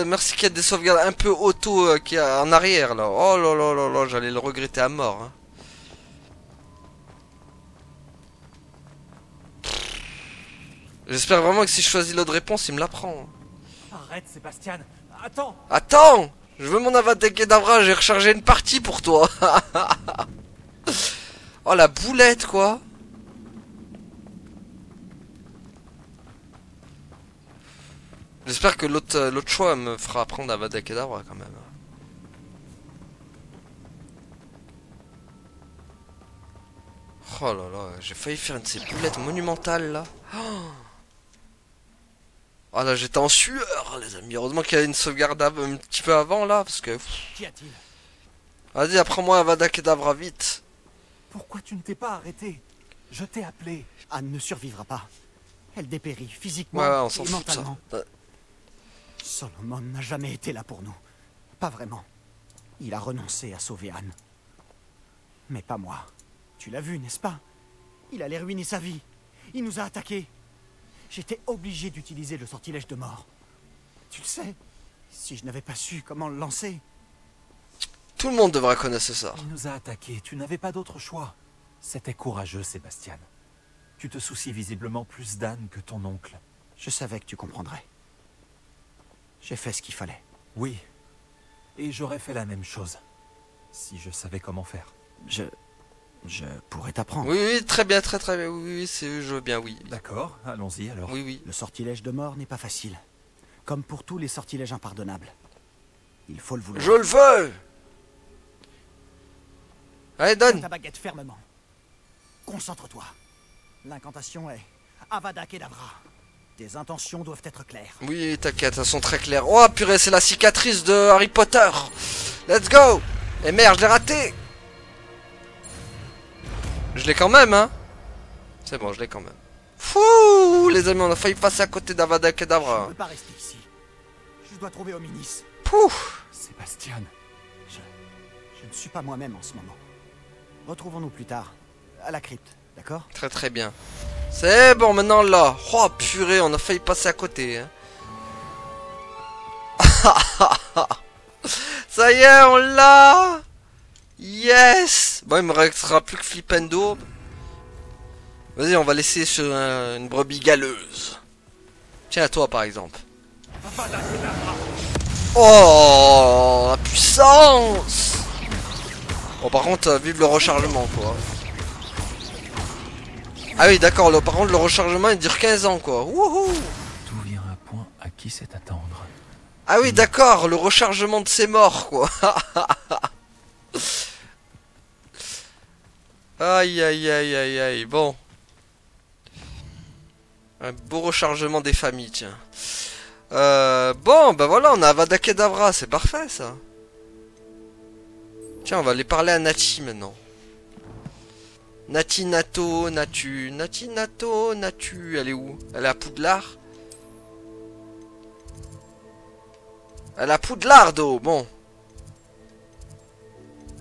A: merci qu'il y a des sauvegardes un peu auto qui a en arrière là. Oh là là là là, j'allais le regretter à mort. Hein. J'espère vraiment que si je choisis l'autre réponse, il me la prend.
B: Arrête, Sébastien. Attends.
A: Attends, je veux mon Avada Kedavra, j'ai rechargé une partie pour toi. Oh la boulette quoi. J'espère que l'autre choix me fera prendre Avada Kedavra quand même. Oh là là, j'ai failli faire une de ces boulettes monumentales là. Oh là, j'étais en sueur les amis. Heureusement qu'il y a une sauvegarde un petit peu avant là, parce que...
E: Qu'y a-t-il?
A: Vas-y, apprends-moi Avada Kedavra vite.
B: Pourquoi tu ne t'es pas arrêté? Je t'ai appelé.
E: Anne ne survivra pas. Elle dépérit physiquement
A: Ouais, on s'en
E: et
A: fout de ça.
E: mentalement. Solomon n'a jamais été là pour nous. Pas vraiment. Il a renoncé à sauver Anne. Mais pas moi. Tu l'as vu, n'est-ce pas? Il allait ruiner sa vie. Il nous a attaqués. J'étais obligé d'utiliser le sortilège de mort. Tu le sais? Si je n'avais pas su comment le lancer...
A: Tout le monde devrait connaître ça.
B: Il nous a attaqués. Tu n'avais pas d'autre choix. C'était courageux, Sébastien. Tu te soucies visiblement plus d'Anne que ton oncle.
E: Je savais que tu comprendrais. J'ai fait ce qu'il fallait.
B: Oui. Et j'aurais fait la même chose. Si je savais comment faire.
E: Je pourrais t'apprendre.
A: Oui, oui, très bien, très bien. Oui, oui, je veux bien, oui.
B: D'accord, allons-y alors.
A: Oui, oui.
E: Le sortilège de mort n'est pas facile. Comme pour tous les sortilèges impardonnables. Il faut le vouloir.
A: Je le veux. Allez,
E: Tiens
A: donne.
E: ta baguette fermement. Concentre-toi. L'incantation est Avada Kedavra. Tes intentions doivent être claires.
A: Oui, t'inquiète, elles sont très claires. Oh, purée, c'est la cicatrice de Harry Potter. Let's go. Et merde, je l'ai raté. Je l'ai quand même, hein. C'est bon, je l'ai quand même. Fouh, les amis, on a failli passer à côté d'Avada
E: Je ne
A: Kedavra.
E: peux pas rester ici. Je dois trouver Hominis.
A: Pouf.
B: Sébastien.
E: Je ne suis pas moi-même en ce moment. Retrouvons-nous plus tard. À la crypte, d'accord?
A: Très très bien. C'est bon, maintenant là. Oh purée, on a failli passer à côté. Hein. Ça y est, on l'a. Yes. Bon, il me restera plus que Flipendo. Vas-y, on va laisser sur une brebis galeuse. Tiens, à toi par exemple. Oh, la puissance. Bon, par contre, vive le rechargement, quoi. Ah oui, d'accord, par contre, le rechargement, il dure 15 ans, quoi. Wouhou.
B: Tout vient à point à qui sait attendre.
A: Ah oui, d'accord, le rechargement de ses morts, quoi. Aïe, aïe, aïe, aïe, aïe, bon. Un beau rechargement des familles, tiens. Bon, ben voilà, on a Avada Kedavra, c'est parfait, ça. Tiens, on va aller parler à Nati, maintenant. Nati Nato, Natu, Nati Nato, Natu, elle est où? Elle est à Poudlard? Elle est à Poudlardo, bon.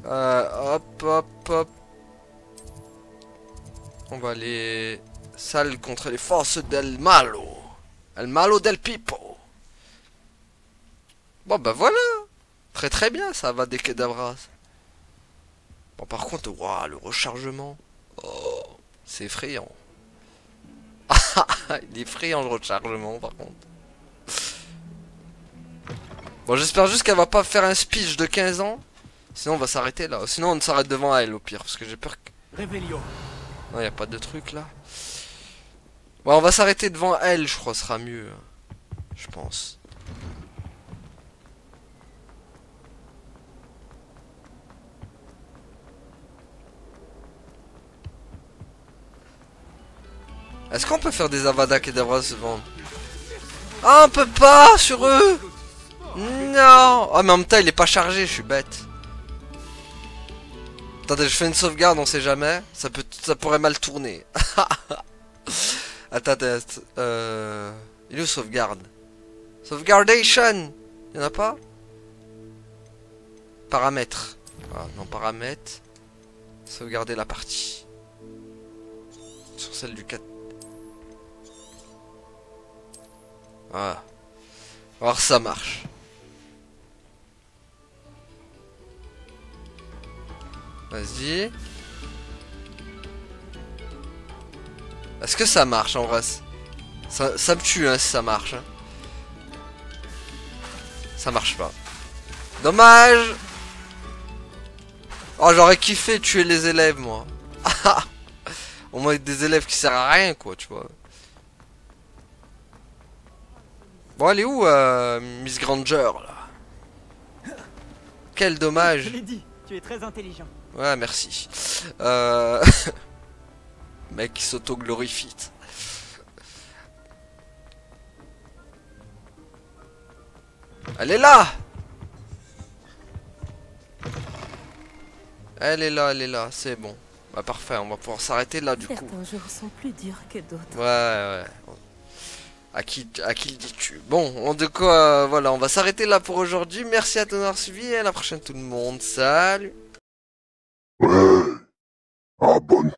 A: Hop, hop, hop. On va aller... Salle contre les forces del Malo. El Malo del Pipo. Bon, bah voilà. Très très bien, ça va des Kedavras. Bon, par contre, waouh, le rechargement. Oh, c'est effrayant. Il est effrayant le rechargement, par contre. Bon, j'espère juste qu'elle va pas faire un speech de 15 ans. Sinon, on va s'arrêter là. Sinon, on s'arrête devant elle, au pire. Parce que j'ai peur que...
E: Revelio.
A: Non, y a pas de truc, là. Ouais, on va s'arrêter devant elle, je crois, ce sera mieux. Je pense. Est-ce qu'on peut faire des Avada Kedavra devant? Ah, on peut pas sur eux. Non. Ah, mais en même temps, il est pas chargé, je suis bête. Attendez, je fais une sauvegarde, on sait jamais. Ça pourrait mal tourner. Attendez, il est où sauvegarde? Sauvegardation. Y'en a pas? Paramètres. Ah, non, paramètres. Sauvegarder la partie. Sur celle du 4. Voilà. Alors ça marche. Vas-y. Est-ce que ça marche en vrai? Ça me tue hein, si ça marche. Hein. Ça marche pas. Dommage. Oh j'aurais kiffé tuer les élèves moi. Au moins des élèves qui servent à rien quoi tu vois. Bon elle est où Miss Granger là? Quel dommage.
D: Je l'ai dit, tu es très intelligent.
A: Ouais merci. Mec qui s'auto-glorifie. Elle est là. Elle est là, c'est bon. Bah parfait, on va pouvoir s'arrêter là du coup.
G: Certains jours sont plus durs que d'autres.
A: Ouais. À qui le dis-tu? Bon, de quoi, voilà, on va s'arrêter là pour aujourd'hui. Merci à tous d'avoir suivi et à la prochaine tout le monde. Salut.
F: Ouais. Abonne-toi.